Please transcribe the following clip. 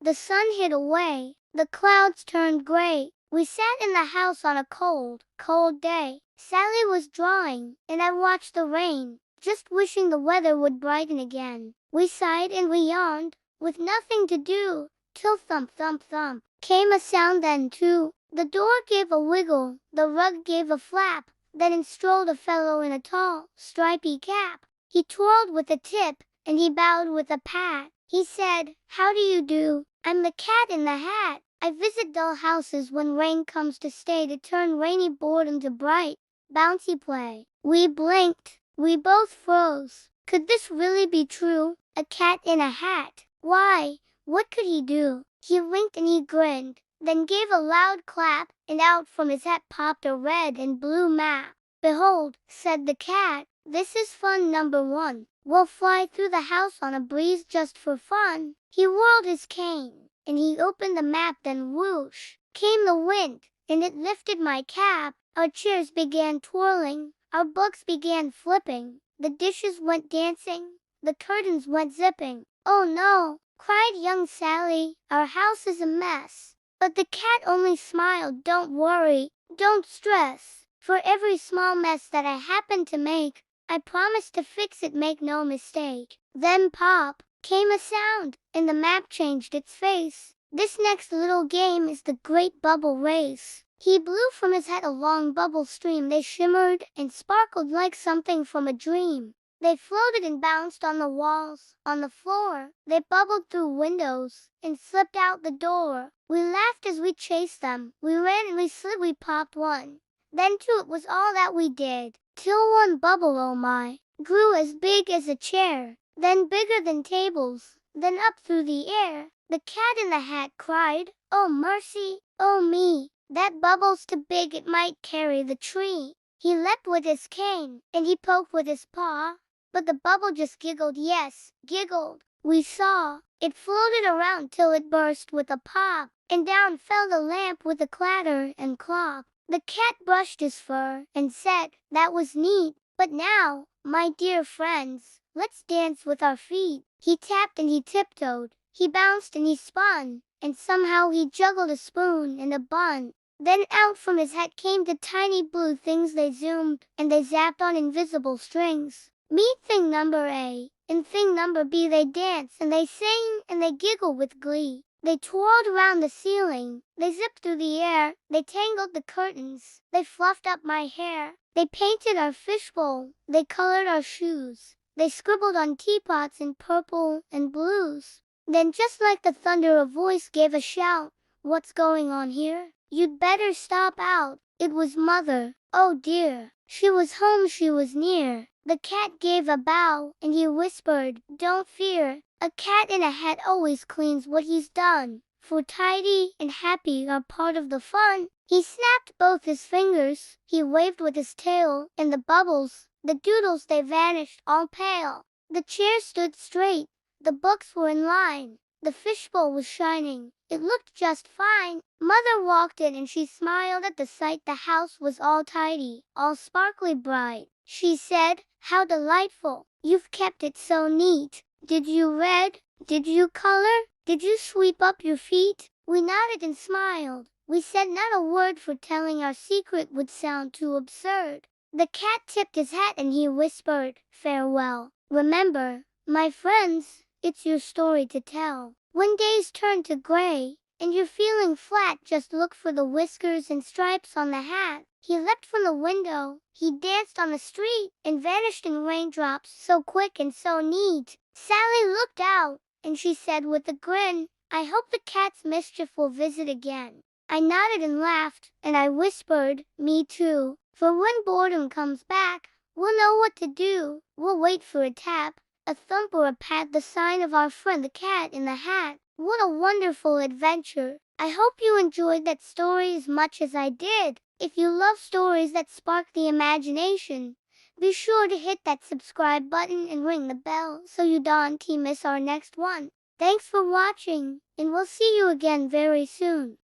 The sun hid away. The clouds turned gray. We sat in the house on a cold, cold day. Sally was drawing, and I watched the rain, just wishing the weather would brighten again. We sighed and we yawned, with nothing to do, till thump, thump, thump came a sound then too. The door gave a wiggle, the rug gave a flap, then in strolled a fellow in a tall, stripey cap. He twirled with a tip, and he bowed with a pat. He said, "How do you do? I'm the cat in the hat. I visit dull houses when rain comes to stay, to turn rainy boredom to bright, bouncy play." We blinked. We both froze. Could this really be true? A cat in a hat? Why, what could he do? He winked and he grinned, then gave a loud clap, and out from his hat popped a red and blue map. "Behold," said the cat, "this is fun number one. We'll fly through the house on a breeze just for fun." He whirled his cane, and he opened the map, then whoosh came the wind, and it lifted my cap. Our chairs began twirling, our books began flipping, the dishes went dancing, the curtains went zipping. "Oh no," cried young Sally, "our house is a mess." But the cat only smiled. "Don't worry, don't stress. For every small mess that I happen to make, I promise to fix it, make no mistake." Then pop came a sound, and the map changed its face. "This next little game is the great bubble race." He blew from his hat a long bubble stream. They shimmered and sparkled like something from a dream. They floated and bounced on the walls, on the floor. They bubbled through windows and slipped out the door. We laughed as we chased them. We ran and we slid. We popped one, then two. It was all that we did, till one bubble, oh my, grew as big as a chair, then bigger than tables, then up through the air. The cat in the hat cried, "Oh mercy, oh me, that bubble's too big, it might carry the tree." He leapt with his cane, and he poked with his paw, but the bubble just giggled, yes, giggled. We saw it floated around till it burst with a pop, and down fell the lamp with a clatter and clop. The cat brushed his fur and said, "That was neat, but now, my dear friends, let's dance with our feet." He tapped and he tiptoed, he bounced and he spun, and somehow he juggled a spoon and a bun. Then out from his hat came the tiny blue things. They zoomed and they zapped on invisible strings. Meet thing number A and thing number B. They dance and they sing and they giggle with glee. They twirled around the ceiling, they zipped through the air, they tangled the curtains, they fluffed up my hair. They painted our fishbowl, they colored our shoes, they scribbled on teapots in purple and blues. Then just like the thunder a voice gave a shout, "What's going on here? You'd better stop out." It was Mother. Oh dear, she was home, she was near. The cat gave a bow, and he whispered, "Don't fear, a cat in a hat always cleans what he's done, for tidy and happy are part of the fun." He snapped both his fingers, he waved with his tail, and the bubbles, the doodles, they vanished all pale. The chair stood straight, the books were in line, the fishbowl was shining, it looked just fine. Mother walked in and she smiled at the sight. The house was all tidy, all sparkly bright. She said, "How delightful, you've kept it so neat. Did you read? Did you color? Did you sweep up your feet?" We nodded and smiled. We said not a word, for telling our secret would sound too absurd. The cat tipped his hat and he whispered, "Farewell. Remember, my friends, it's your story to tell. When days turn to gray, and you're feeling flat, just look for the whiskers and stripes on the hat." He leapt from the window, he danced on the street, and vanished in raindrops, so quick and so neat. Sally looked out, and she said with a grin, "I hope the cat's mischief will visit again." I nodded and laughed, and I whispered, "Me too. For when boredom comes back, we'll know what to do. We'll wait for a tap, a thump or a pat, the sign of our friend the cat in the hat." What a wonderful adventure! I hope you enjoyed that story as much as I did. If you love stories that spark the imagination, be sure to hit that subscribe button and ring the bell so you don't miss our next one. Thanks for watching, and we'll see you again very soon.